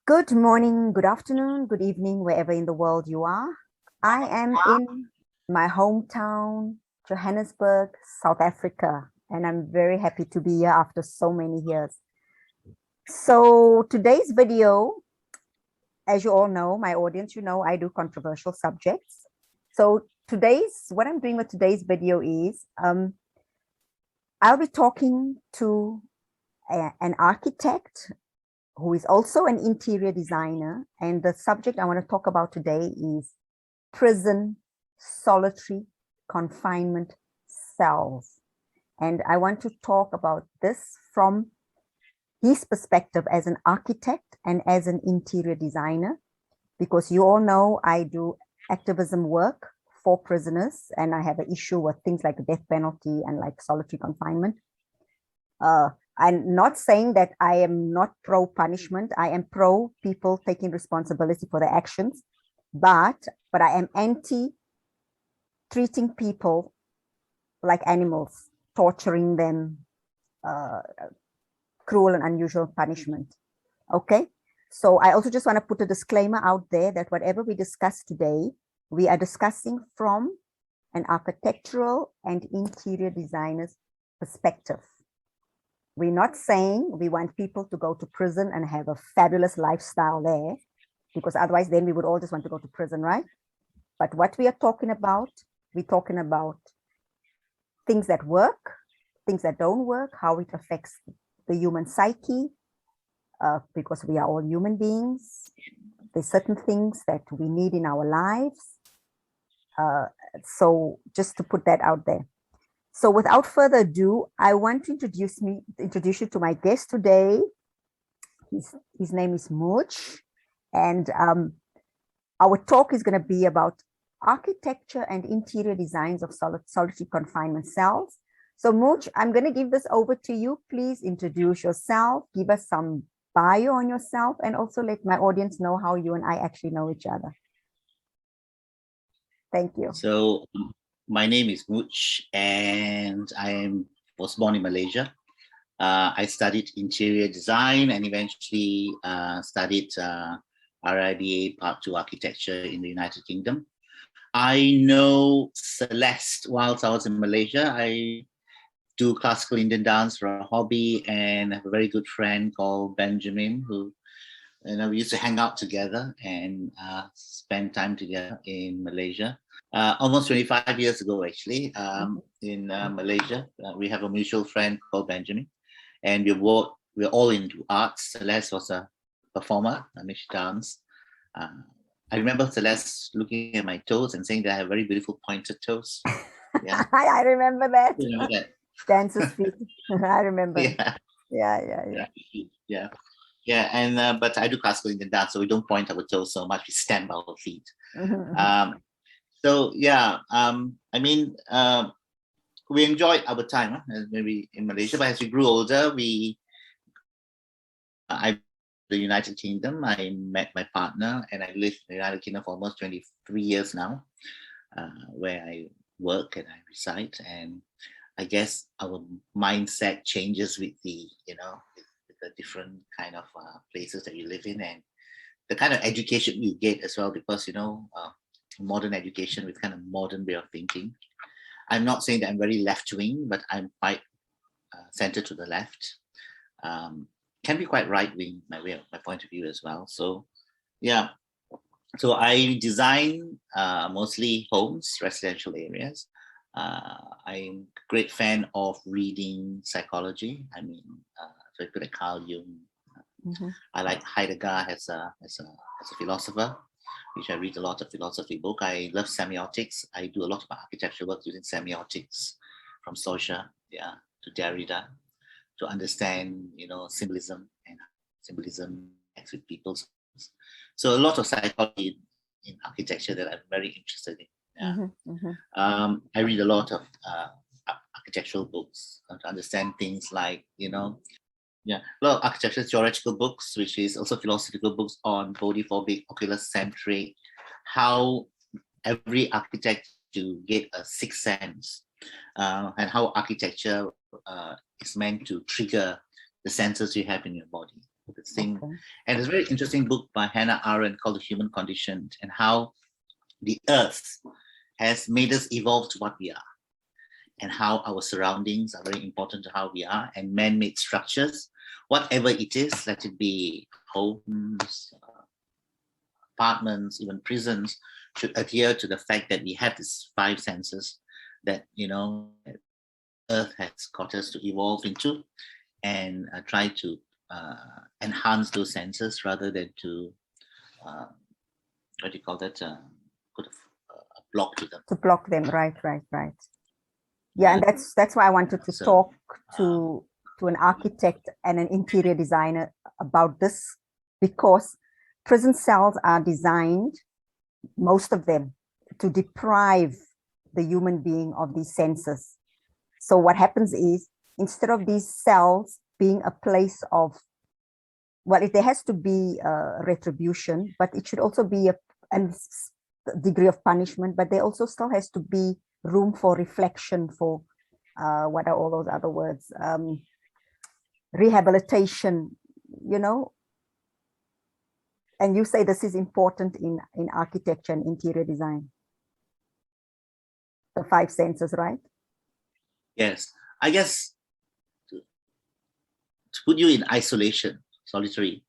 Good morning, good afternoon, good evening, wherever in the world you are. I am in my hometown, Johannesburg, South Africa, and I'm very happy to be here after so many years. So today's video, as you all know, my audience, you know, I do controversial subjects. So what I'm doing with today's video is, I'll be talking to an architect who is also an interior designer. And the subject I want to talk about today is prison, solitary confinement cells. And I want to talk about this from his perspective as an architect and as an interior designer, because you all know I do activism work for prisoners, and I have an issue with things like the death penalty and like solitary confinement. I'm not saying that I am not pro punishment. I am pro people taking responsibility for their actions, but I am anti treating people like animals, torturing them, cruel and unusual punishment. Okay. So I also just want to put a disclaimer out there that whatever we discuss today, we are discussing from an architectural and interior designer's perspective. We're not saying we want people to go to prison and have a fabulous lifestyle there, because otherwise then we would all just want to go to prison, right? But what we are talking about, we're talking about things that work, things that don't work, how it affects the human psyche, because we are all human beings. There's certain things that we need in our lives. So just to put that out there. So without further ado, I want to introduce you to my guest today. His name is Mooch, and our talk is going to be about architecture and interior designs of solitary confinement cells. So Mooch, I'm going to give this over to you. Please introduce yourself, give us some bio on yourself, and also let my audience know how you and I actually know each other. Thank you. So my name is Mooch, and I was born in Malaysia. I studied interior design and eventually studied RIBA Part 2 architecture in the United Kingdom. I know Celeste whilst I was in Malaysia. I do classical Indian dance for a hobby, and I have a very good friend called Benjamin, who we used to hang out together and spend time together in Malaysia. Almost 25 years ago, actually, in Malaysia. We have a mutual friend called Benjamin, and we're all into arts. Celeste was a performer, she danced. I remember Celeste looking at my toes and saying that I have very beautiful pointed toes. Yeah. I remember that. You remember that? Dancer's feet. I remember. Yeah. And but I do classical Indian dance, so we don't point our toes so much. We stamp our feet. So yeah, we enjoyed our time maybe in Malaysia, but as we grew older, I the United Kingdom. I met my partner, and I lived in the United Kingdom for almost 23 years now, where I work and I reside. And I guess our mindset changes with the with the different kind of places that you live in, and the kind of education you get as well, because modern education with kind of modern way of thinking. I'm not saying that I'm very left-wing, but I'm quite centered to the left. Can be quite right-wing, my point of view as well. So yeah, so I design mostly homes, residential areas. I'm a great fan of reading psychology. So I put a Carl Jung. I like Heidegger as a philosopher, which I read a lot of philosophy book. I love semiotics. I do a lot of my architectural work using semiotics, from Socha, to Derrida, to understand, symbolism and symbolism acts with people's. So a lot of psychology in architecture that I'm very interested in. I read a lot of architectural books to understand things like, a lot of architecture theoretical books, which is also philosophical books on bodiphobic, ocular-centric, how every architect to get a sixth sense, and how architecture is meant to trigger the senses you have in your body. this thing. Okay. And there's a very interesting book by Hannah Arendt called The Human Condition, and how the earth has made us evolve to what we are, and how our surroundings are very important to how we are, and man-made structures, whatever it is, let it be homes, apartments, even prisons, should adhere to the fact that we have these five senses that, Earth has got us to evolve into, and try to enhance those senses rather than to, what do you call that, put a block to them. To block them, right. Yeah, and that's why I wanted to talk to an architect and an interior designer about this, because prison cells are designed, most of them, to deprive the human being of these senses. So what happens is, instead of these cells being a place of, well, there has to be retribution, but it should also be a degree of punishment, but there also still has to be room for reflection, for what are all those other words, rehabilitation, and you say this is important in architecture and interior design, the five senses, right? Yes, I guess to put you in isolation, solitary,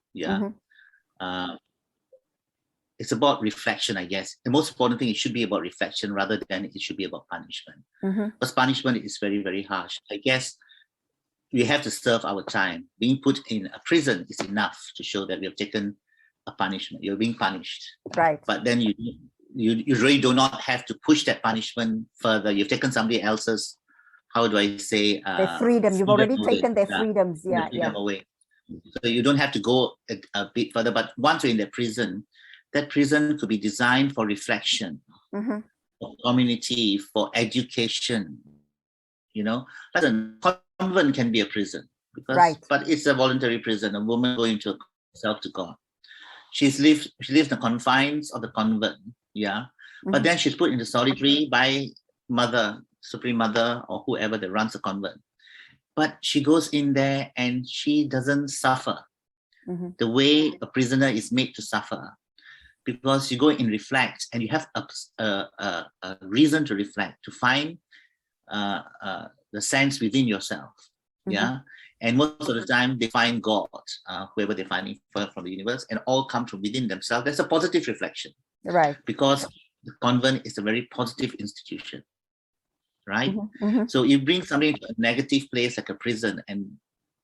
it's about reflection, I guess. The most important thing, it should be about reflection rather than it should be about punishment. Because punishment is very, very harsh. I guess we have to serve our time. Being put in a prison is enough to show that we have taken a punishment. You're being punished. Right. But then you really do not have to push that punishment further. You've taken somebody else's, how do I say, their freedom. You've already taken their freedoms. Yeah, freedom away. So you don't have to go a bit further. But once you're in the prison, that prison could be designed for reflection, for community, for education. Like a convent can be a prison, but it's a voluntary prison. A woman going to herself to God. She lives in the confines of the convent, but then she's put into solitary by mother, supreme mother, or whoever that runs the convent. But she goes in there and she doesn't suffer the way a prisoner is made to suffer, because you go and reflect, and you have a reason to reflect, to find the sense within yourself. And most of the time they find God, whoever they find from the universe, and all come from within themselves. That's a positive reflection, right? Because the convent is a very positive institution, right? So you bring somebody into a negative place like a prison, and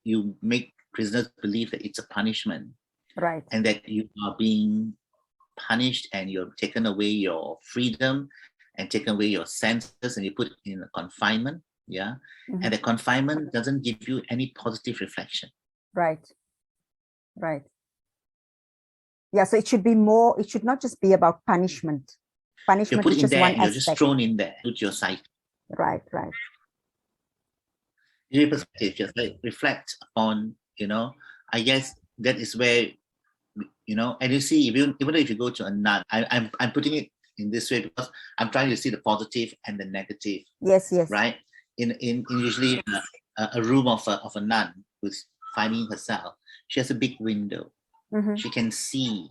you make prisoners believe that it's a punishment, right? And that you are being punished, and you're taken away your freedom and taken away your senses, and you put in a confinement. And the confinement doesn't give you any positive reflection. Right. Yeah, so it should be more, it should not just be about punishment. Punishment is just one aspect. You're just thrown in there with your psyche. Right. Your perspective, just like reflect on, I guess that is where, and you see, even if you go to a nun, I'm putting it in this way because I'm trying to see the positive and the negative. Yes. Right? In usually a room of a nun who's finding herself, she has a big window. She can see.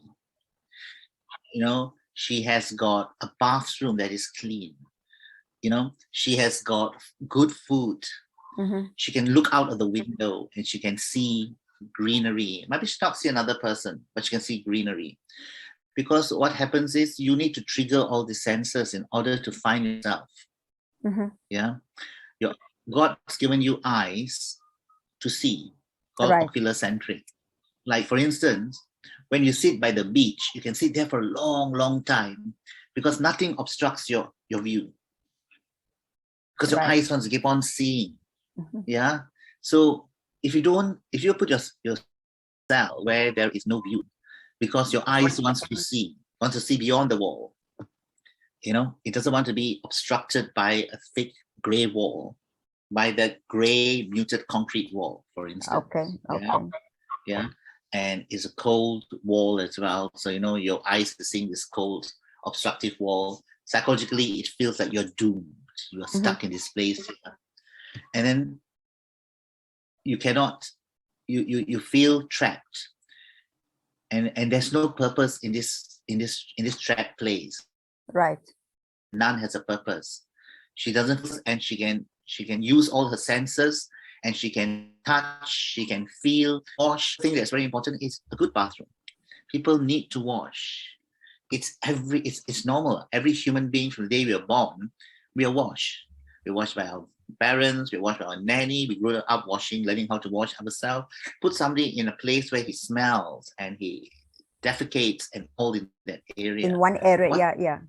She has got a bathroom that is clean. She has got good food. She can look out of the window and she can see greenery. Maybe she can't see another person, but she can see greenery. Because what happens is you need to trigger all the senses in order to find yourself. God's given you eyes to see, called ocular centric. Like, for instance, when you sit by the beach, you can sit there for a long, long time because nothing obstructs your view. Because your eyes want to keep on seeing. So if you put your cell where there is no view, because your eyes wants to see beyond the wall. It doesn't want to be obstructed by a thick gray wall, by that gray muted concrete wall, for instance. Okay. And it's a cold wall as well. So, your eyes are seeing this cold, obstructive wall. Psychologically, it feels like you're doomed. You are stuck in this place. And then you cannot you feel trapped, and there's no purpose in this trapped place. Right. None has a purpose. She doesn't, and she can use all her senses, and she can touch, she can feel, wash. The thing that's very important is a good bathroom. People need to wash. It's normal. Every human being from the day we are born, we are washed. We're washed by our parents, we're washed by our nanny, we grew up washing, learning how to wash ourselves. Put somebody in a place where he smells and he defecates and all in that area. In one area,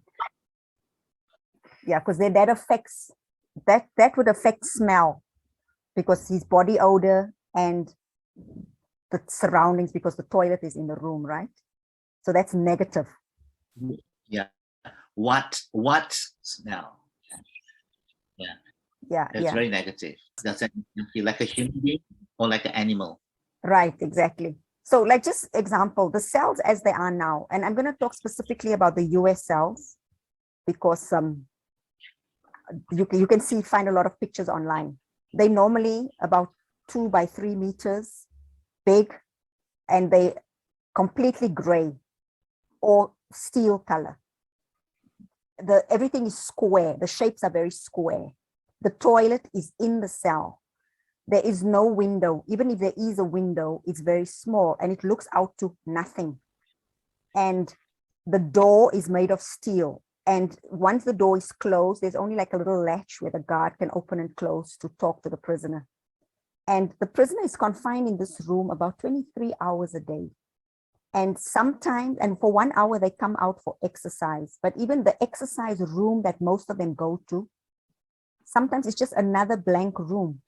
yeah, because that affects, that would affect smell, because his body odor and the surroundings, because the toilet is in the room, right? So that's negative. Yeah. What smell? Yeah. It's very negative. Does it feel like a human being or like an animal? Right, exactly. So like, just example, the cells as they are now, and I'm going to talk specifically about the US cells, because you can find a lot of pictures online. They normally about 2 by 3 meters big, and they completely gray or steel color. Everything is square. The shapes are very square. The toilet is in the cell. There is no window. Even if there is a window, it's very small and it looks out to nothing. And the door is made of steel. And once the door is closed, there's only like a little latch where the guard can open and close to talk to the prisoner. And the prisoner is confined in this room about 23 hours a day. And sometimes, and for 1 hour, they come out for exercise. But even the exercise room that most of them go to, sometimes it's just another blank room,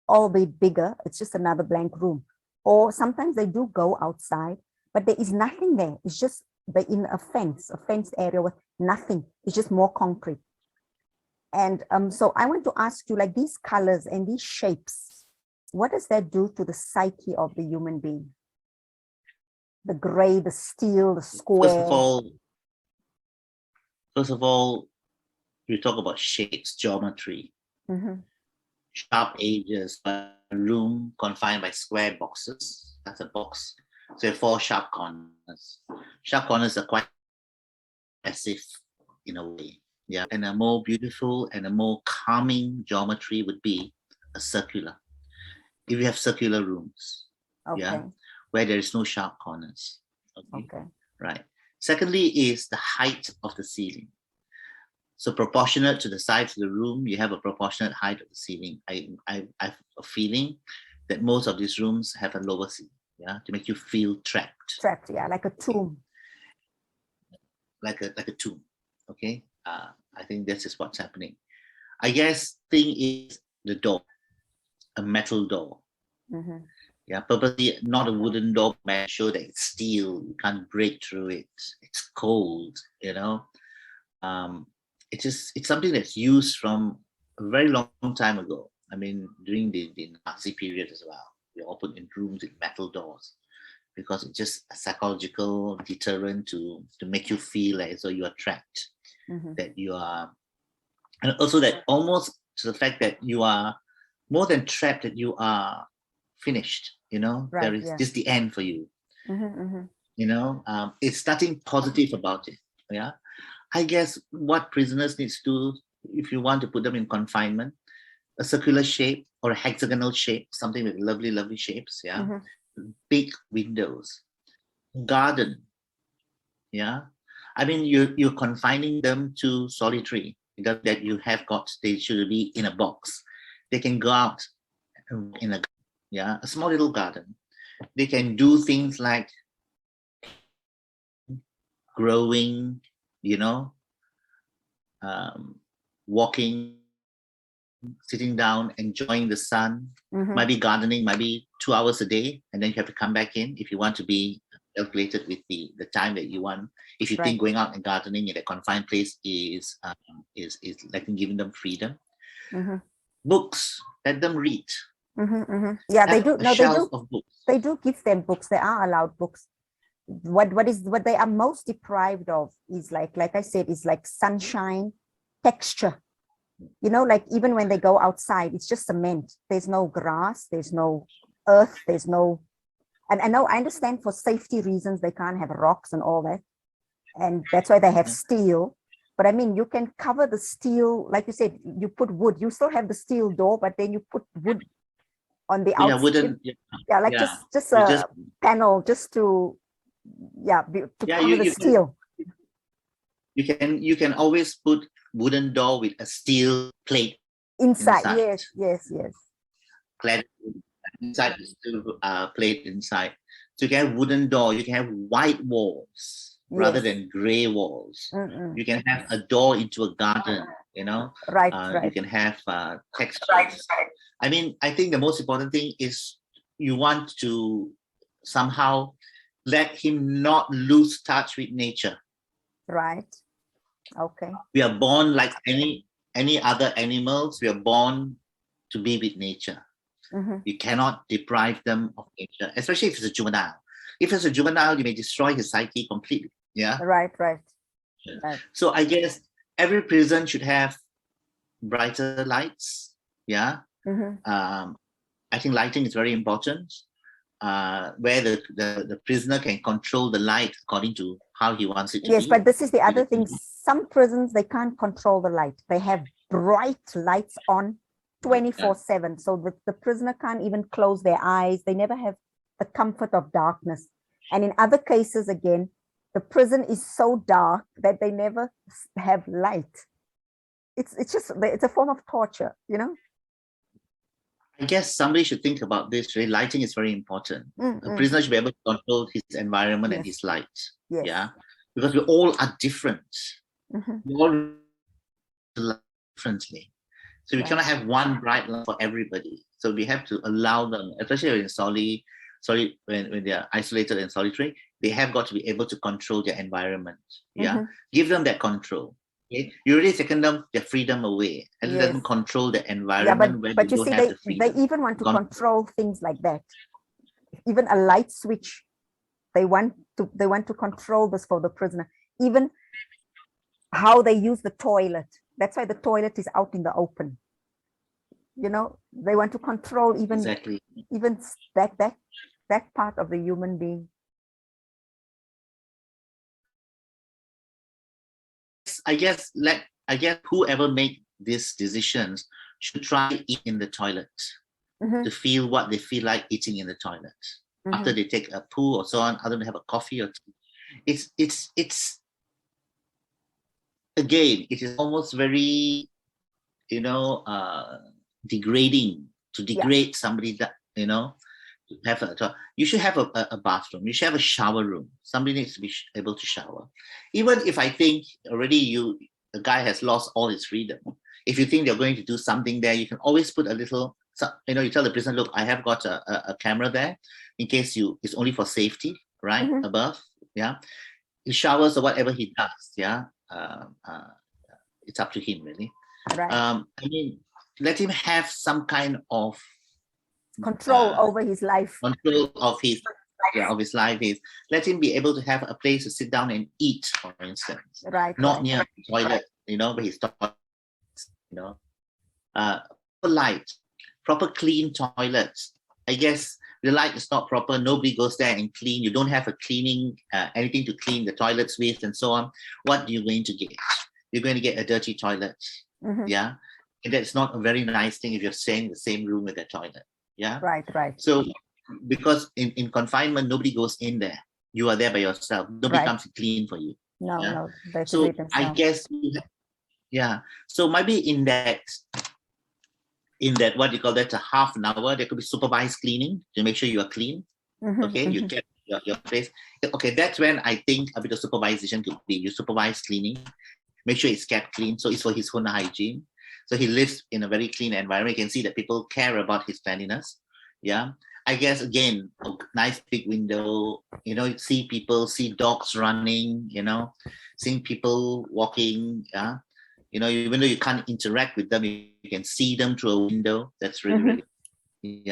albeit bigger. It's just another blank room. Or sometimes they do go outside, but there is nothing there. It's just in a fenced area with nothing. It's just more concrete. And so I want to ask you, like, these colors and these shapes, what does that do to the psyche of the human being? The gray, the steel, the square. First of all, we talk about shapes, geometry, sharp edges, a room confined by square boxes. That's a box. So 4 sharp corners. Sharp corners are quite passive in a way. Yeah. And a more beautiful and a more calming geometry would be a circular. If you have circular rooms, where there is no sharp corners. Okay. Right. Secondly is the height of the ceiling. So proportionate to the size of the room, you have a proportionate height of the ceiling. I have a feeling that most of these rooms have a lower ceiling, to make you feel trapped. Trapped, like a tomb. Like a tomb. Okay. I think this is what's happening. I guess thing is the door, a metal door. Yeah, purposely not a wooden door, man. Show that it's steel. You can't break through it. It's cold. It's something that's used from a very long time ago. I mean, during the Nazi period as well. We all put in rooms with metal doors because it's just a psychological deterrent to make you feel like as though you are trapped, that you are, and also that almost to the fact that you are more than trapped, that you are finished. Right, there is just the end for you. It's nothing positive about it. Yeah, I guess what prisoners need to do, if you want to put them in confinement, a circular shape or a hexagonal shape, something with lovely shapes. Yeah, big windows, garden. Yeah, I mean you're confining them to solitary. That you have got, they should be in a box. They can go out in a small little garden. They can do things like growing, walking, sitting down, enjoying the sun, might be gardening, might be 2 hours a day, and then you have to come back in if you want to be calculated with the time that you want. If you think going out and gardening in a confined place is like giving them freedom. Books, let them read. Yeah, they do. No, they do give them books. They are allowed books. What they are most deprived of is like I said, is like sunshine, texture. Like even when they go outside, it's just cement. There's no grass. There's no earth, there's no, and I know, I understand for safety reasons, they can't have rocks and all that. And that's why they have steel. But I mean, you can cover the steel, like you said, you put wood, you still have the steel door, but then you put wood on the Yeah, outside. wooden. Yeah, like Yeah. just You a just panel just to, to yeah, cover the steel. you can always put wooden door with a steel plate Inside. inside. Yes. Clad inside the steel plate inside. So you can have wooden door. You can have white walls rather Yes. than gray walls. Mm-mm. You can have a door into a garden. You know, Right. you can have textures. I mean, I think the most important thing is you want to somehow let him not lose touch with nature. Right. Okay. We are born like any other animals. We are born to be with nature. Mm-hmm. You cannot deprive them of nature, especially if it's a juvenile. If it's a juvenile, you may destroy his psyche completely. Yeah. Right. So I guess every prison should have brighter lights. Yeah. Mm-hmm. I think lighting is very important. Where the prisoner can control the light according to how he wants it to be. Yes, but this is the other thing. Some prisons, they can't control the light. They have bright lights on 24/7. So the prisoner can't even close their eyes. They never have the comfort of darkness. And in other cases, again, the prison is so dark that they never have light. It's a form of torture, you know? I guess somebody should think about this. Right? Lighting is very important. A prisoner should be able to control his environment and his light. Yes. Yeah, because we all are different. We all light differently, so we cannot have one bright light for everybody. So we have to allow them, especially when they are isolated and solitary, they have got to be able to control their environment. Yeah, give them that control. Okay? You really taken them their freedom away and let them control the environment where but they you don't see, have the freedom. they even want to control things like that. Even a light switch, they want to control this for the prisoner. Even how they use the toilet. That's why the toilet is out in the open. You know, they want to control even that part of the human being. I guess whoever make these decisions should try eat in the toilet to feel what they feel like eating in the toilet after they take a poo or so on, other than have a coffee or tea. It's again, it is almost very, degrading to degrade somebody that, you should have a bathroom. You should have a shower room. Somebody needs to be able to shower. Even if I think already the guy has lost all his freedom. If you think they're going to do something there, you can always put a little, you tell the prisoner, look, I have got a camera there in case it's only for safety, right? Above. Yeah. He showers or whatever he does. Yeah. It's up to him, really. Right. I mean, let him have some kind of control over his life. Control of his life is let him be able to have a place to sit down and eat, for instance. Right. Not near the toilet, where he's light, proper clean toilets. I guess the light is not proper. Nobody goes there and clean. You don't have a cleaning, anything to clean the toilets with and so on. What are you going to get? You're going to get a dirty toilet. Yeah. And that's not a very nice thing if you're staying in the same room with the toilet. Yeah. Right. So because in confinement, nobody goes in there. You are there by yourself. Nobody comes to clean for you. No. So I guess, so maybe in that what you call that, a half an hour, there could be supervised cleaning to make sure you are clean. Okay, you get your place. Okay, that's when I think a bit of supervision could be. You supervise cleaning, make sure it's kept clean. So it's for his own hygiene. So he lives in a very clean environment. You can see that people care about his cleanliness. Yeah. I guess, again, a nice big window, see dogs running, seeing people walking. Yeah. Even though you can't interact with them, you can see them through a window. That's really, really,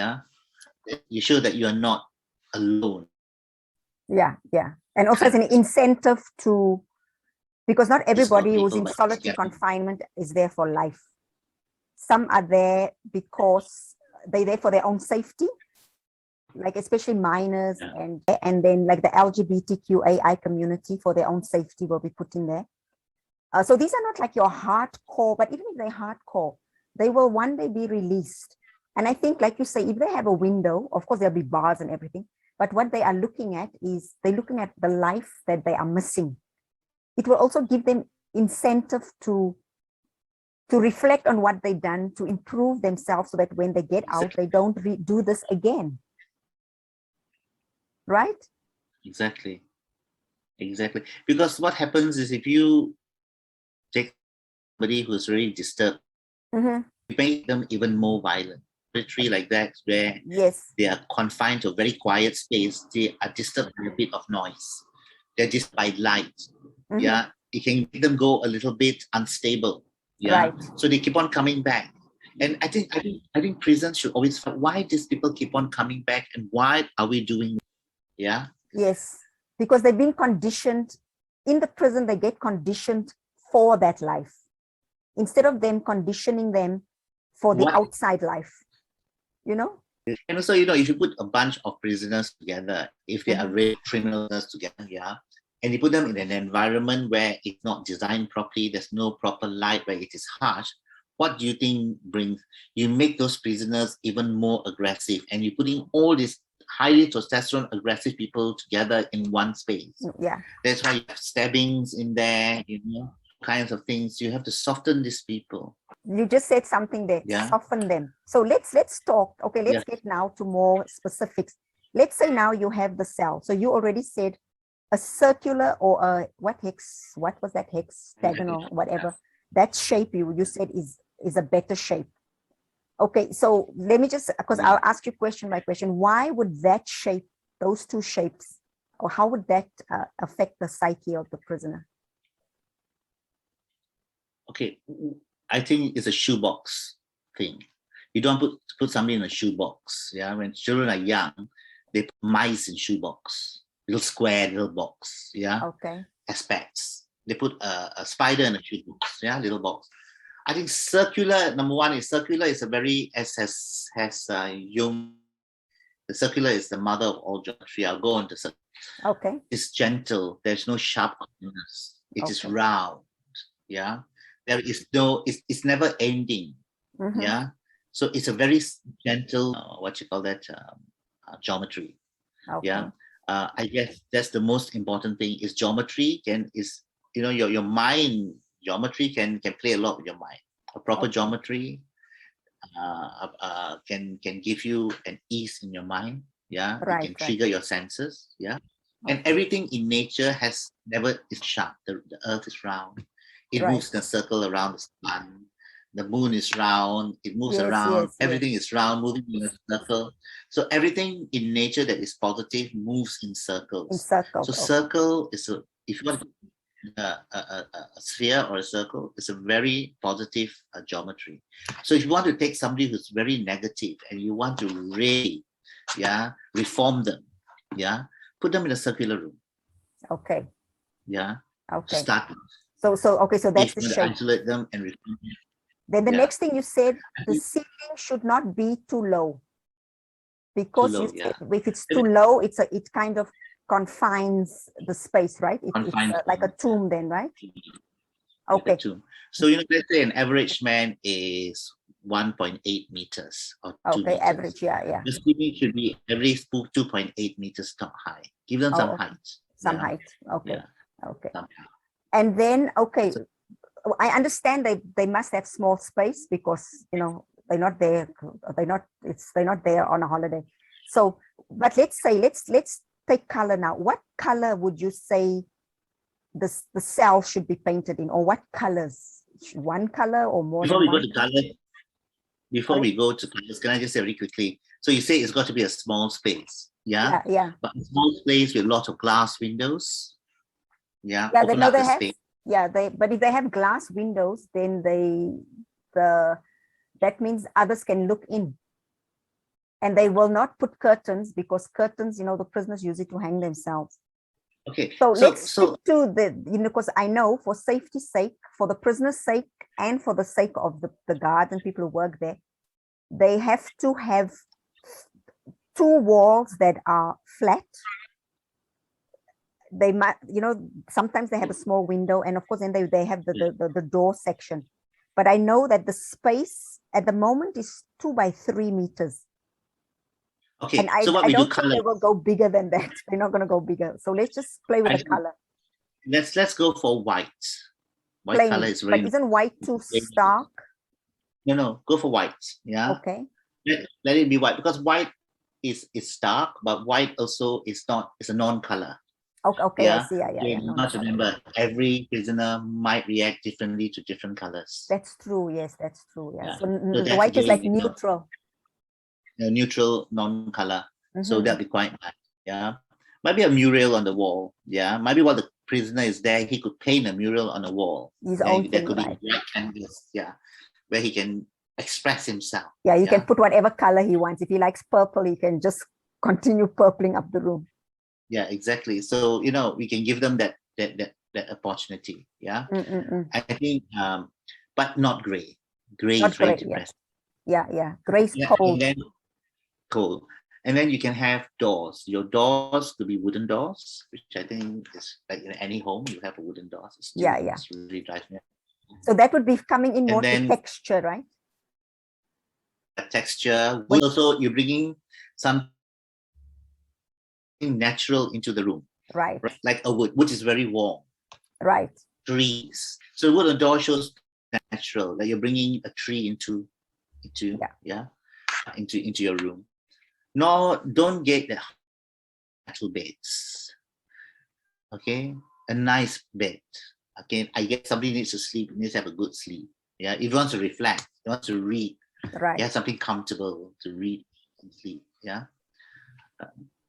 you show that you are not alone. Yeah. And also as an incentive to, because not everybody who's in solitary confinement is there for life. Some are there because they're there for their own safety. like especially minors Yeah. and then like the LGBTQAI community for their own safety will be put in there. So these are not like your hardcore, but even if they're hardcore, they will one day be released. And I think, like you say, if they have a window, of course there'll be bars and everything, but what they are looking at is they're looking at the life that they are missing. It will also give them incentive to reflect on what they've done, to improve themselves so that when they get out, they don't do this again. Right? Exactly. Exactly. Because what happens is if you take somebody who's really disturbed, Mm-hmm. you make them even more violent. Tree like that, where Yes. they are confined to a very quiet space, they are disturbed by a bit of noise. They're disturbed by light. Mm-hmm. Yeah. It can make them go a little bit unstable. Yeah. Right. So they keep on coming back. And I think prisons should always find why these people keep on coming back and why are we doing it? Yeah. Yes, because they've been conditioned in the prison, they get conditioned for that life instead of them conditioning them for the outside life, you know? And also, if you put a bunch of prisoners together, if they are real criminals together, yeah, and you put them in an environment where it's not designed properly, there's no proper light, where it is harsh, what do you think brings? You make those prisoners even more aggressive, and you're putting all these highly testosterone aggressive people together in one space. Yeah. That's why you have stabbings in there, kinds of things. You have to soften these people. You just said something there, soften them. So let's talk. Okay, let's get now to more specifics. Let's say now you have the cell. So you already said a circular or a what was that, hexagonal, whatever. That shape you said is a better shape. Okay, so let me just, because I'll ask you question by question. Why would that shape, those two shapes, or how would that affect the psyche of the prisoner? Okay, I think it's a shoebox thing. You don't put somebody in a shoebox. Yeah, when children are young, they put mice in shoebox, little square, little box. Yeah. Okay. Aspects. They put a spider in a shoebox. Yeah, little box. I think circular. Number one is circular is a very has Jung. The circular is the mother of all geometry. I'll go on to circular. Okay. It's gentle. There's no sharp corners. It is round. Yeah. There is no, it's never ending. Yeah. So it's a very gentle, what you call that, geometry. Okay. Yeah. I guess that's the most important thing is geometry your mind, geometry can play a lot with your mind. A proper geometry can give you an ease in your mind. Yeah. It can trigger your senses. Yeah. And everything in nature is sharp. The earth is round. It moves in a circle around the sun. The moon is round. It moves around. Everything is round, moving in a circle. So everything in nature that is positive moves in circles. So circle is if you want a sphere or a circle, it's a very positive geometry. So if you want to take somebody who's very negative and you want to really, reform them, put them in a circular room. Okay. Yeah. Okay. To start with. So that's the shape. Isolate them and reform them. Then the next thing you said, the ceiling should not be too low. Because you said if it's too low, it kind of confines the space, right? It's like a tomb then, right? Okay. So let's say an average man is 1.8 meters or 2 meters. Average, yeah. The ceiling should be every 2.8 meters top high. Give them some height. Some height. Okay. Okay. And then so, I understand they must have small space because they're not there. They're not there on a holiday. So, but let's say let's take color now. What color would you say the cell should be painted in, or what colors? One color or more? Before we go to colors, can I just say very quickly? So you say it's got to be a small space, yeah? Yeah. But a small space with lots of glass windows, yeah. Yeah, they have. Space. Yeah, but if they have glass windows, then that means others can look in. And they will not put curtains because curtains, the prisoners use it to hang themselves. Okay. So let's stick to because I know for safety's sake, for the prisoner's sake, and for the sake of the guards and people who work there, they have to have two walls that are flat. They might, sometimes they have a small window, and of course then they have the door section. But I know that the space at the moment is 2 by 3 meters. Okay, And I so what we do don't think color. they will go bigger than that. They're not going to go bigger. So let's just play with the color. Let's go for white. White Plain, color is very. but isn't white too stark? No, go for white. Yeah. Okay. Let it be white, because white is stark, but white also is not. It's a non-color. Okay, yeah? I see. Yeah. You must remember, every prisoner might react differently to different colors. That's true. Yes, that's true. Yeah. So the white is like neutral. Neutral, non-color. So that'd be quite nice. Yeah. Maybe a mural on the wall. Yeah. Maybe while the prisoner is there, he could paint a mural on the wall. His own there thing, could right? be white canvas. Yeah. Where he can express himself. Yeah, you can put whatever color he wants. If he likes purple, he can just continue purpling up the room. Yeah, exactly. So we can give them that opportunity. Yeah. I think, but not gray. Gray is very depressing. Yeah. Gray is cold. Cold. And then you can have doors. Your doors could be wooden doors, which I think is like in any home you have a wooden door. Yeah. It's really drives me. So that would be coming in more to texture, right? Texture. Also, you're bringing something natural into the room. Right. Like a wood, which is very warm. Right. Trees. So wooden door shows natural. Like you're bringing a tree into your room. No, don't get the metal beds. Okay, a nice bed. Okay, I guess somebody needs to sleep. Needs to have a good sleep. Yeah, if you want to reflect, you want to read. Right. You have something comfortable to read and sleep. Yeah.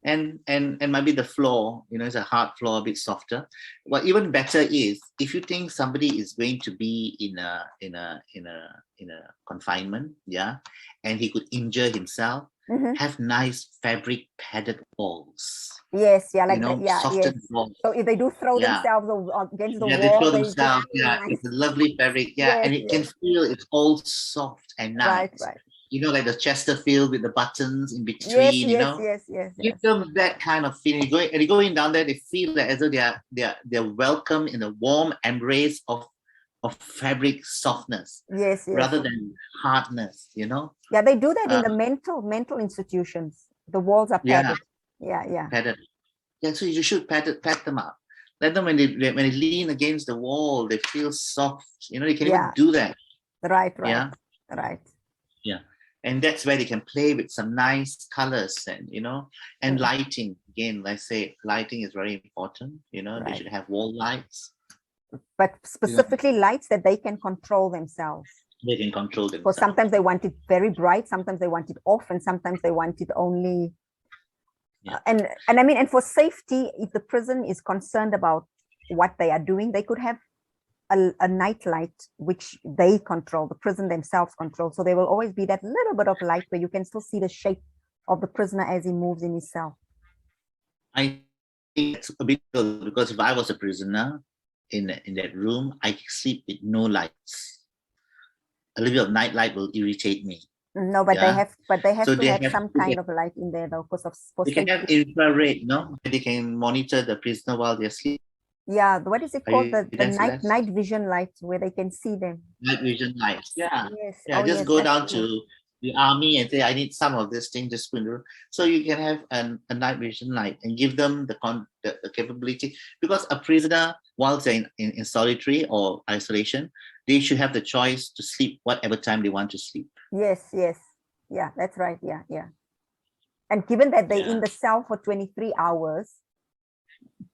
And maybe the floor, it's a hard floor, a bit softer. What even better is if you think somebody is going to be in a confinement, yeah, and he could injure himself, have nice fabric padded walls. Yes, like softened walls. So if they do throw themselves against the wall, they throw themselves. It's a lovely fabric. Yeah, and it can feel it's all soft and nice. Right. Like the Chesterfield with the buttons in between. Yes. Give them that kind of feeling. You're going down there, they feel as though they're welcome in a warm embrace of fabric softness. Yes. Rather than hardness. Yeah, they do that in the mental institutions. The walls are padded. Yeah. Padded. Yeah, so you should pat them up. Let them when they lean against the wall, they feel soft. They can even do that. Right. Yeah. Right. Yeah. And that's where they can play with some nice colors and lighting. Again, let's say lighting is very important. They should have wall lights. But specifically lights that they can control themselves. They can control themselves. Because sometimes they want it very bright, sometimes they want it off, and sometimes they want it only. And I mean, and for safety, if the prison is concerned about what they are doing, they could have a night light which they control, the prison themselves control. So there will always be that little bit of light where you can still see the shape of the prisoner as he moves in his cell. I think it's a bit cool, because if I was a prisoner in that room, I sleep with no lights. A little bit of night light will irritate me. No, but they have to have some kind of light in there, though, because of they can have infrared, they can monitor the prisoner while they're asleep. Yeah, what is it called? The night vision lights, where they can see them. Night vision lights. Yeah. Yes. Yeah. Just go down to the army and say, I need some of this thing, just so you can have a night vision light and give them the capability, because a prisoner, while they're in solitary or isolation, they should have the choice to sleep whatever time they want to sleep. Yes. Yeah, that's right. Yeah. And given that they're in the cell for 23 hours,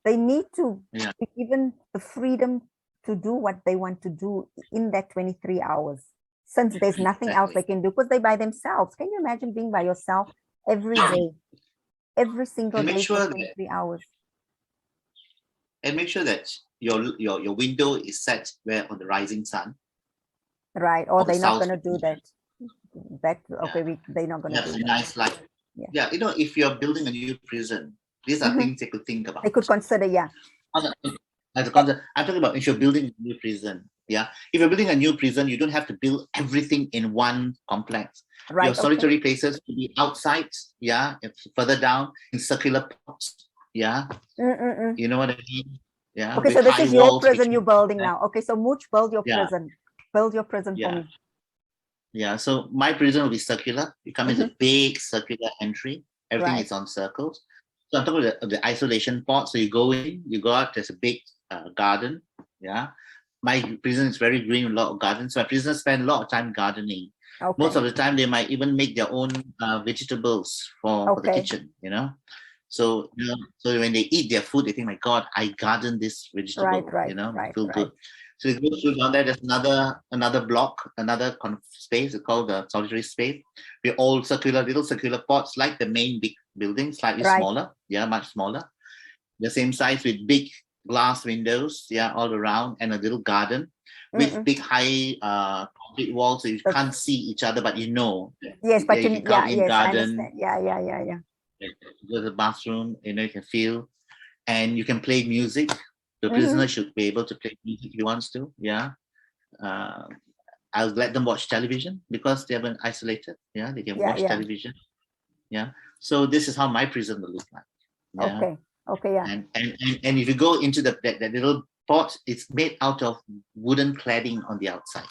they need to be given the freedom to do what they want to do in that 23 hours, since there's nothing else they can do, because they're by themselves. Can you imagine being by yourself every day, every single day for 23 hours? And make sure that your window is set where on the rising sun. Right, or they're not going to do that. They're not going to do that. Nice light. Yeah, if you're building a new prison, these are things they could think about. They could consider, as a concept. I'm talking about if you're building a new prison. Yeah, if you're building a new prison, you don't have to build everything in one complex. Right. Your solitary places to be outside. Yeah, it's further down in circular pods. Yeah, you know what I mean. Yeah, Okay, with so this high is your walls prison you're between building them. now. Okay, so Mooch, build your Yeah. prison. Build your prison for Yeah. me. Yeah, so my prison will be circular. You come as a big circular entry. Everything Right. is on circles. So I'm talking about the isolation pod. So you go in, you go out. There's a big garden. Yeah, my prison is very green, a lot of gardens. So my prisoners spend a lot of time gardening. Okay. Most of the time, they might even make their own vegetables for the Okay. kitchen. You know, so so when they eat their food, they think, "My God, I gardened this vegetable." Right. You know, Right. feel Right. good. So you go through down there. There's another block, another space. It's called the solitary space. We're all circular, little circular pods, like the main big building, slightly Right. smaller. Yeah, much smaller. The same size with big glass windows. Yeah, all around, and a little garden with big high concrete walls, so you can't see each other, but you know. Yes, but you can come in yes, I garden. understand. Yeah. Go to the bathroom. You know, you can feel, and you can play music. The prisoner should be able to play music if he wants to. Yeah. I'll let them watch television because they haven't isolated. Yeah, they can watch television. Yeah. So this is how my prison will look like. Yeah. Okay. Yeah. And if you go into that little pot, it's made out of wooden cladding on the outside.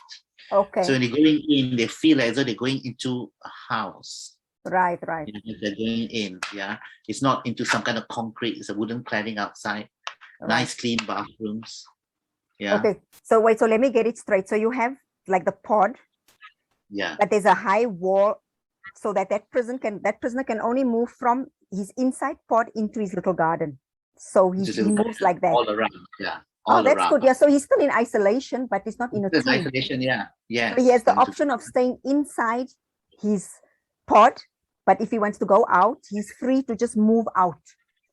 Okay. So when they're going in, they feel as though they're going into a house. Right. You know, they're going in. Yeah. It's not into some kind of concrete. It's a wooden cladding outside. Nice, clean bathrooms. Yeah. Okay. So wait. So let me get it straight. So you have like the pod. Yeah. But there's a high wall, so that prisoner can only move from his inside pod into his little garden. So he moves like that. All around. Yeah. Oh, that's good. Yeah. So he's still in isolation, but he's not in a tomb. Isolation. Yeah. Yes. So he has the option of staying inside his pod, but if he wants to go out, he's free to just move out.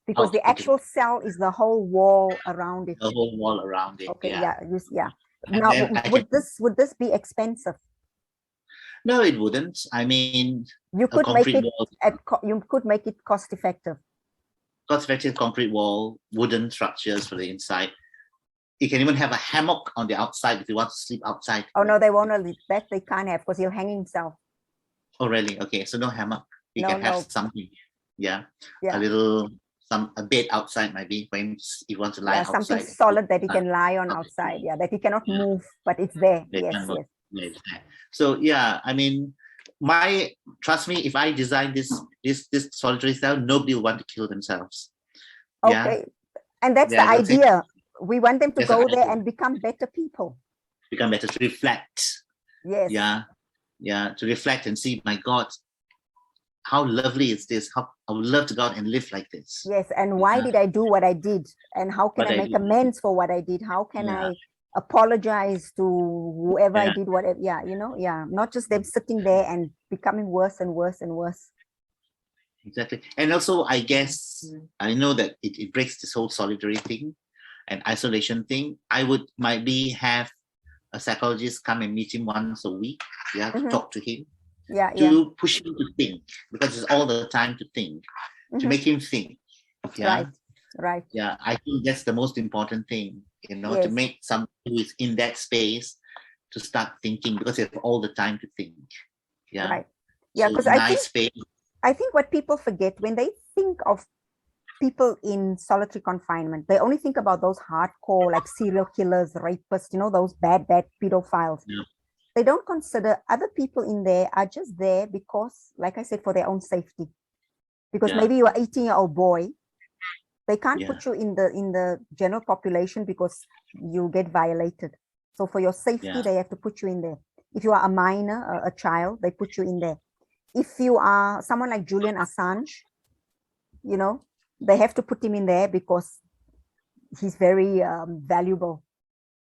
Because the actual cell is the whole wall around it. The whole wall around it. Okay, yeah. And now, would this be expensive? No, it wouldn't. I mean, you could make it cost effective. Cost effective concrete wall, wooden structures for the inside. You can even have a hammock on the outside if you want to sleep outside. Oh no, they won't leave that. They can't have because he'll hang himself. Oh really? Okay, so no hammock. You can have something. Yeah. A bed outside maybe when you want to lie outside. Something solid that he can lie on outside. Yeah, that he cannot move, but it's there. Yes. So I mean, trust me, if I design this solitary cell, nobody will want to kill themselves. Okay, and that's the idea. We want them to go there and become better people. Become better, to reflect. Yes. Yeah, to reflect and see, my God, how lovely is this? How I would love to go out and live like this. Yes, and why did I do what I did? And how can I make amends for what I did? How can I apologize to whoever I did whatever? Not just them sitting there and becoming worse and worse and worse. Exactly. And also, I guess, I know that it breaks this whole solitary thing and isolation thing. I would have a psychologist come and meet him once a week, to talk to him. To push him to think, because it's all the time to think, to make him think. Right. Yeah, I think that's the most important thing, to make someone who is in that space to start thinking, because they have all the time to think. Yeah. Right. Yeah, because I think what people forget when they think of people in solitary confinement, they only think about those hardcore, like serial killers, rapists, those bad pedophiles. Yeah. They don't consider other people in there are just there because, like I said, for their own safety. Because maybe you're an 18-year-old boy. They can't put you in the general population because you get violated. So for your safety, they have to put you in there. If you are a minor, a child, they put you in there. If you are someone like Julian Assange, they have to put him in there because he's very valuable.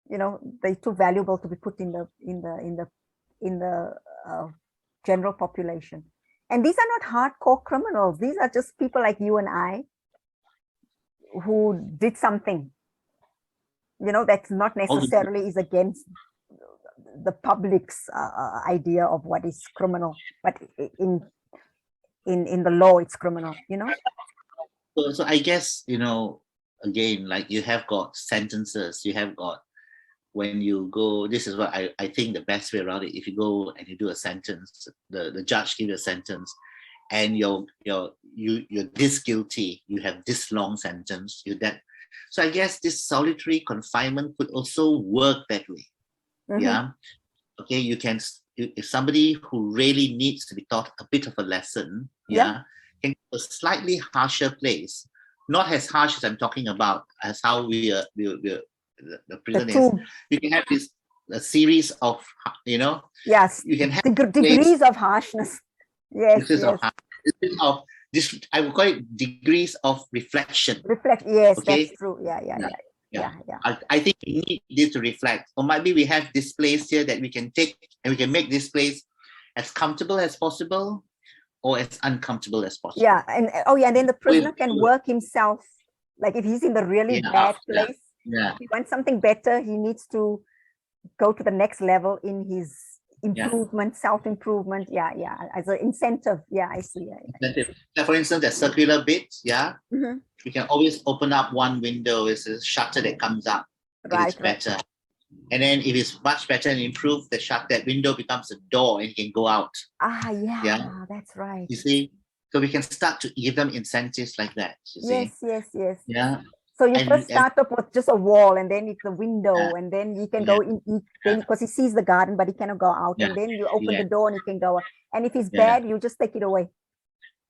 They're too valuable to be put in the general population. And these are not hardcore criminals. These are just people like you and I who did something, that's not necessarily is against the public's idea of what is criminal, but in the law, it's criminal, So I guess, again, like you have got sentences, you have got, when you go, this is what I think the best way around it. If you go and you do a sentence, the judge gives you a sentence, and you're this guilty, you have this long sentence, you that. So I guess this solitary confinement could also work that way. Yeah. Okay, you can, if somebody who really needs to be taught a bit of a lesson, can go a slightly harsher place, not as harsh as I'm talking about, as how the prison is. You can have a series of, yes, you can have degrees of harshness. Yes, this, I would call it degrees of reflection. Yes, okay? That's true. Yeah. I think we need this to reflect. Or maybe we have this place here that we can take, and we can make this place as comfortable as possible or as uncomfortable as possible. Yeah, and then the prisoner can work himself. Like if he's in the really bad place, if he wants something better, he needs to go to the next level in his improvement, self-improvement. As an incentive. I see. Incentive. Like for instance, that circular bit, you can always open up one window. It's a shutter that comes up. It's better. And then if it's much better and improved, that window becomes a door and you can go out. That's right. You see? So we can start to give them incentives like that. Yes. Yeah. So you first start up with just a wall, and then it's a window, and then you can go in, because he sees the garden, but he cannot go out. And then you open the door and he can go. And if he's bad, you just take it away.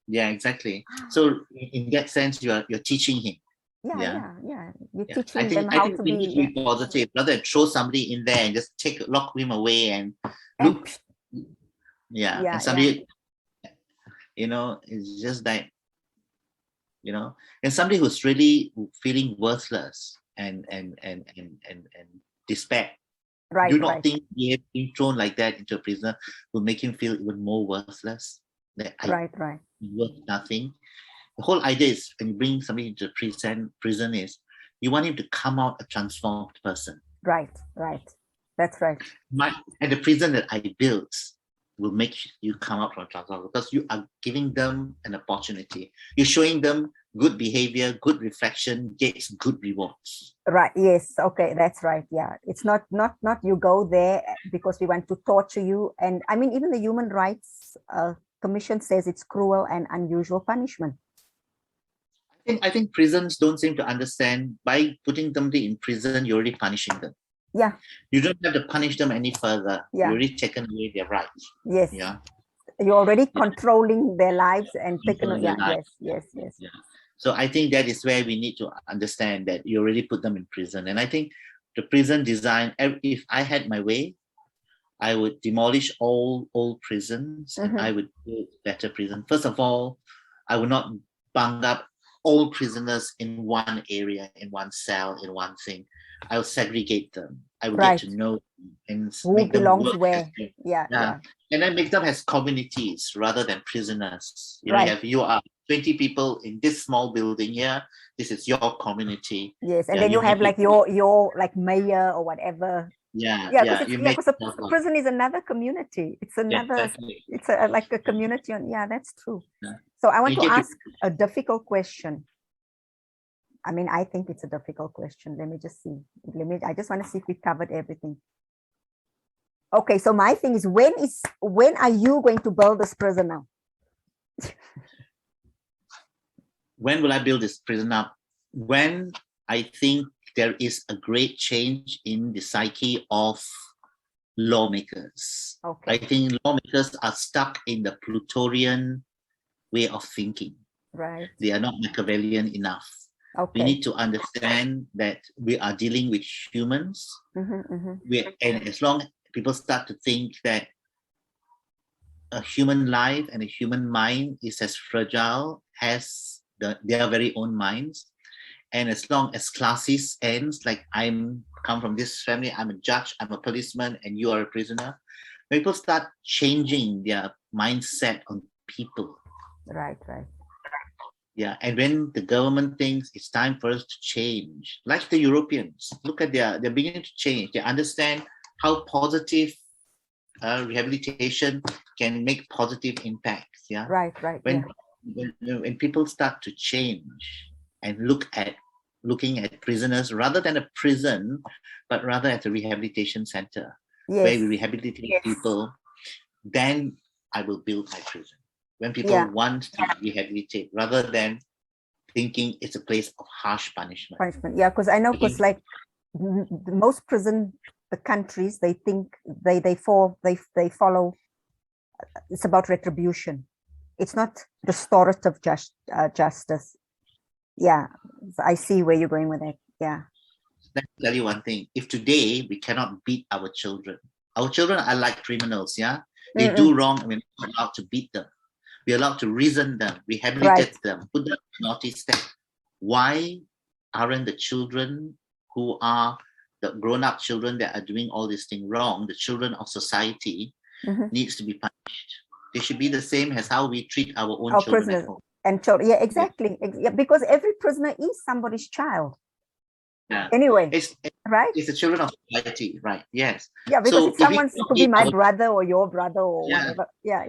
Yeah, exactly. So in that sense, you're teaching him. You're teaching them how to be positive, rather than throw somebody in there and just lock him away and look. And somebody, it's just like, and somebody who's really feeling worthless and despair. Do not think being thrown like that into a prisoner will make him feel even more worthless. Worth nothing. The whole idea is, when you bring somebody into prison is, you want him to come out a transformed person. Right. That's right. And the prison that I built will make you come out from a transformed, because you are giving them an opportunity. You're showing them good behavior, good reflection gets good rewards. Right. Yes. Okay. That's right. Yeah. It's not you go there because we want to torture you. And I mean, even the Human Rights Commission says it's cruel and unusual punishment. I think prisons don't seem to understand, by putting them in prison, you're already punishing them. Yeah. You don't have to punish them any further. You're already taken away their rights. Yes. Yeah. You're already controlling their lives and taken away. Yes. Yeah. So I think that is where we need to understand that you already put them in prison. And I think the prison design, if I had my way, I would demolish all old prisons and I would build better prisons. First of all, I would not bung up all prisoners in one area, in one cell, in one thing. I would segregate them. I would get to know them and who belongs where. Yeah. And then make them as communities rather than prisoners. You are 20 people in this small building here. This is your community. Yes, and then you have like your like mayor or whatever. Because a prison is another community. It's another. It's like a community. That's true. So I want to ask a difficult question. I mean, I think it's a difficult question. Let me just see. I just want to see if we covered everything. Okay, so my thing is, when are you going to build this prison now? When will I build this prison up? When I think there is a great change in the psyche of lawmakers. Okay. I think lawmakers are stuck in the Plutorian way of thinking. Right. They are not Machiavellian enough. Okay. We need to understand that we are dealing with humans. And as long as people start to think that a human life and a human mind is as fragile as their very own minds, and as long as classes ends, like I'm come from this family, I'm a judge, I'm a policeman, and you are a prisoner, people start changing their mindset on people. Right. Yeah, and when the government thinks it's time for us to change, like the Europeans, look at they're beginning to change. They understand how positive rehabilitation can make positive impacts. Yeah, right. When people start to change and look at looking at prisoners rather than a prison, but rather at a rehabilitation center where Yes. we rehabilitate people, then I will build my prison. When people Yeah. want to rehabilitate rather than thinking it's a place of harsh punishment. Punishment. Yeah, because I know, because like most prison, the countries, they think they follow. It's about retribution. It's not restorative justice. Yeah, I see where you're going with it. Yeah. Let me tell you one thing. If today we cannot beat our children are like criminals, yeah? They do wrong and we're not allowed to beat them. We're allowed to reason them, rehabilitate them, put them in naughty step. Why aren't the children who are the grown-up children that are doing all this thing wrong, the children of society, needs to be punished? They should be the same as how we treat our own children prisoners at home. and children. Yeah, exactly. Yeah, because every prisoner is somebody's child. Yeah. Anyway, right? It's the children of society, right? Yes. Yeah, because so if someone's, it could be my brother or your brother or Yeah. whatever. Yeah.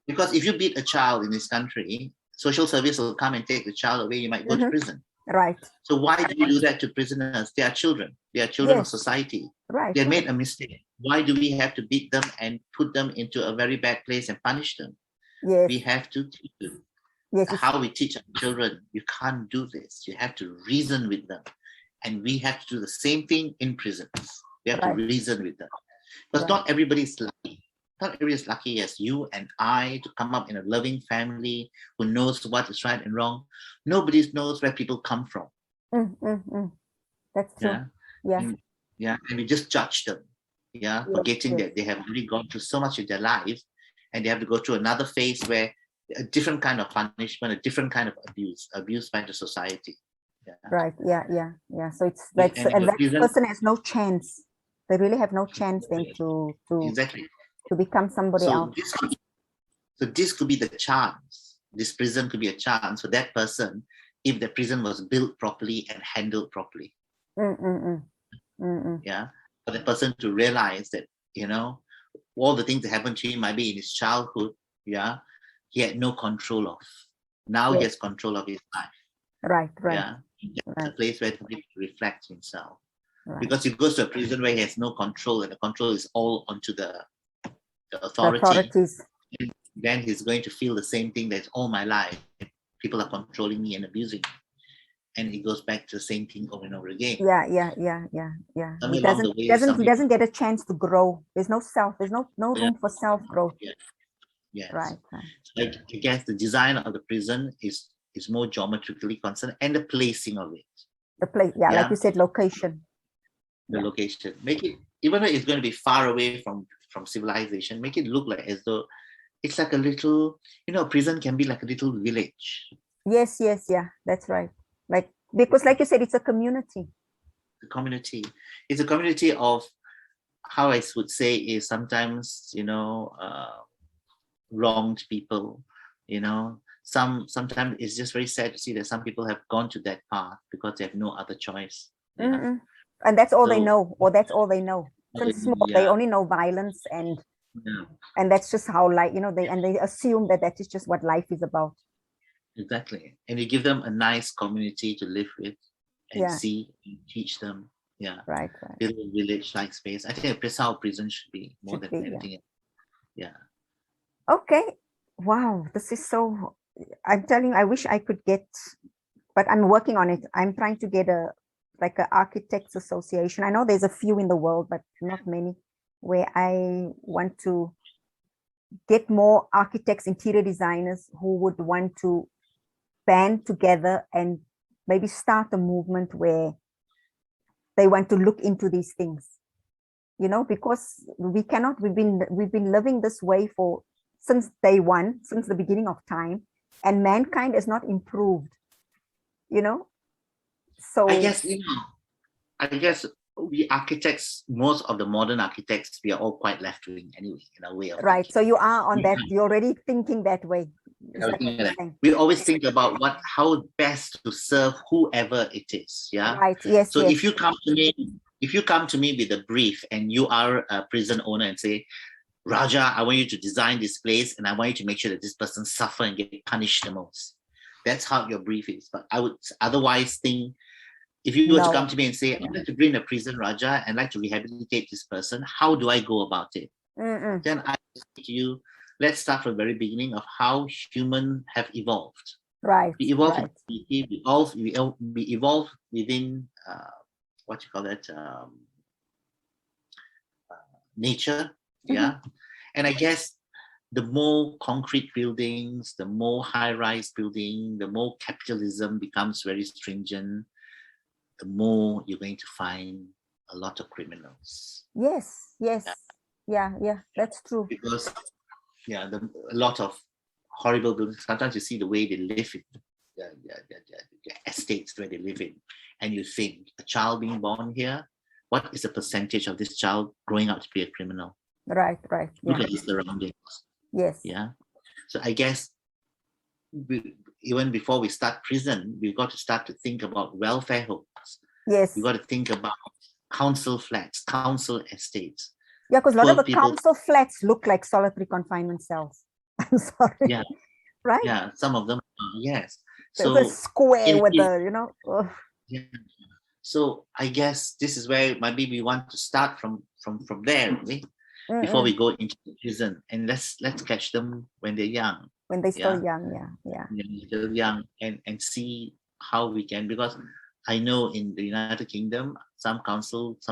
Because if you beat a child in this country, social service will come and take the child away. You might go to prison. Right. So why do you do that to prisoners? They are children. They are children of society. Right. They made a mistake. Why do we have to beat them and put them into a very bad place and punish them? Yes. We have to teach them. Yes. How we teach our children, you can't do this. You have to reason with them. And we have to do the same thing in prisons. We have to reason with them. Because not everybody is lucky. Not everybody is lucky as you and I to come up in a loving family who knows what is right and wrong. Nobody knows where people come from. That's true. Yeah. And we just judge them. Yeah. Forgetting that they have really gone through so much in their life and they have to go through another phase where a different kind of punishment, a different kind of abuse by the society. Yeah. Right. Yeah. So it's that person has no chance. They really have no chance then to become somebody else. This could be the chance. This prison could be a chance for that person if the prison was built properly and handled properly. Yeah, for the person to realize that, all the things that happened to him might be in his childhood. Yeah, he had no control of. Now he has control of his life. Right. Yeah, it's a place where he reflects himself. Because he goes to a prison where he has no control, and the control is all onto the authorities. Then he's going to feel the same thing that all my life people are controlling me and abusing me. And he goes back to the same thing over and over again. Yeah. He doesn't get a chance to grow. There's no room for self-growth. Yes. Right. I guess the design of the prison is more geometrically concerned, and the placing of it. The place, like you said, location. The location. Make it, even though it's going to be far away from civilization, make it look like as though it's like a little, a prison can be like a little village. Yes, yeah, that's right. Because like you said, it's a community. The community. It's a community of, how I would say, is sometimes, wronged people, sometimes it's just very sad to see that some people have gone to that path because they have no other choice. And that's all they know, or that's all they know. Since small, they only know violence and that's just how they assume that is just what life is about. Exactly. And you give them a nice community to live with and see and teach them. Yeah. Right. Build a village-like space. I think that's how prison should be more than anything else. Yeah. Okay. Wow. This is so, I'm telling you, I wish I could get, but I'm working on it. I'm trying to get an architects association. I know there's a few in the world, but not many, where I want to get more architects, interior designers who would want to band together and maybe start a movement where they want to look into these things, because we've been living this way since day one, since the beginning of time, and mankind has not improved, so I guess we architects, most of the modern architects, we are all quite left-wing anyway, in a way of right thinking. So you are on that, you're already thinking that way. We always think about how best to serve whoever it is. Yeah. Right. Yes. So if you come to me with a brief and you are a prison owner and say, Raja, I want you to design this place and I want you to make sure that this person suffer and get punished the most. That's how your brief is. But I would otherwise think, if you were to No. come to me and say, I'd like to bring a prison Raja and like to rehabilitate this person, how do I go about it? Then I say to you, let's start from the very beginning of how humans have evolved. Right. We evolved, Right. we evolved within what you call that, nature. Yeah. And I guess the more concrete buildings, the more high-rise building, the more capitalism becomes very stringent, the more you're going to find a lot of criminals. Yes. Yes. Yeah. Yeah. That's true. Because a lot of horrible buildings. Sometimes you see the way they live in the estates where they live in, and you think, a child being born here, what is the percentage of this child growing up to be a criminal? Right. Right. Look Yeah. at his surroundings. Yes. Yeah. So I guess even before we start prison, we've got to start to think about welfare homes. Yes. We've got to think about council flats, council estates. Yeah, because a lot of the people, council flats look like solitary confinement cells. I'm sorry. Yeah. Right? Yeah, some of them, yes. So the square with the, Yeah. So I guess this is where maybe we want to start from there, really, before we go into the prison, and let's catch them when they're young. When they're still young, yeah. When they're still young, and see how we can, because I know in the United Kingdom, some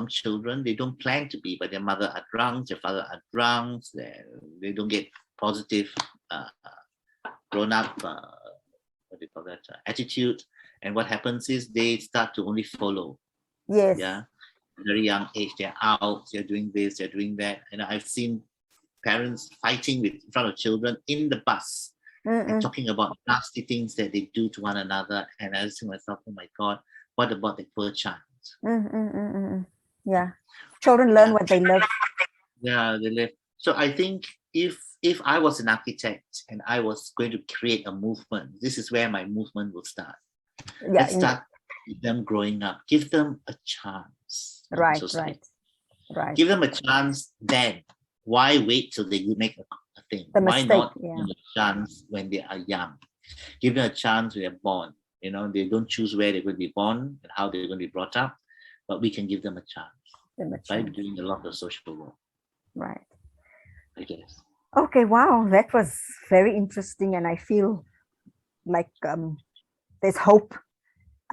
children, they don't plan to be, but their mother are drunk, their father are drunk, they don't get positive grown up, what do you call that, attitude. And what happens is they start to only follow. Yes. Yeah. Very young age, they're out, they're doing this, they're doing that. And I've seen parents fighting in front of children in the bus and talking about nasty things that they do to one another. And I was thinking to myself, oh my God, what about the poor child? Yeah. Children learn what they live. Yeah, they live. So I think if I was an architect and I was going to create a movement, this is where my movement will start. Yeah, let's start with them growing up. Give them a chance. Right. Give them a chance then. Why wait till they make a thing? Why not give them a chance when they are young? Give them a chance when they're born. You know, they don't choose where they're going to be born and how they're going to be brought up, but we can give them a chance by doing a lot of social work. Right. I guess. Okay, wow, that was very interesting, and I feel like there's hope.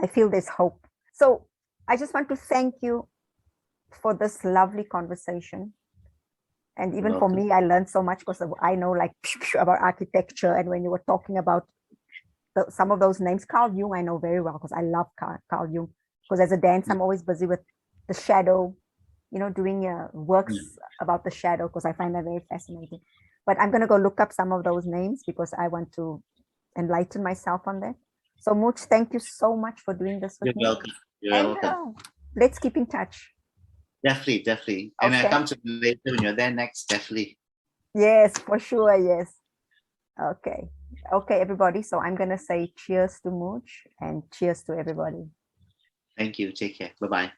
I feel there's hope. So I just want to thank you for this lovely conversation. And even for me, I learned so much because I know like about architecture. And when you were talking about some of those names, Carl Jung, I know very well because I love Carl Jung. Because as a dancer, I'm always busy with the shadow, doing works about the shadow because I find that very fascinating. But I'm going to go look up some of those names because I want to enlighten myself on that. So Mooch, thank you so much for doing this with me. You're welcome. Let's keep in touch. Definitely. And I come to you later when you're there next, definitely. Yes, for sure, yes. Okay, everybody. So I'm going to say cheers to Mooch and cheers to everybody. Thank you. Take care. Bye-bye.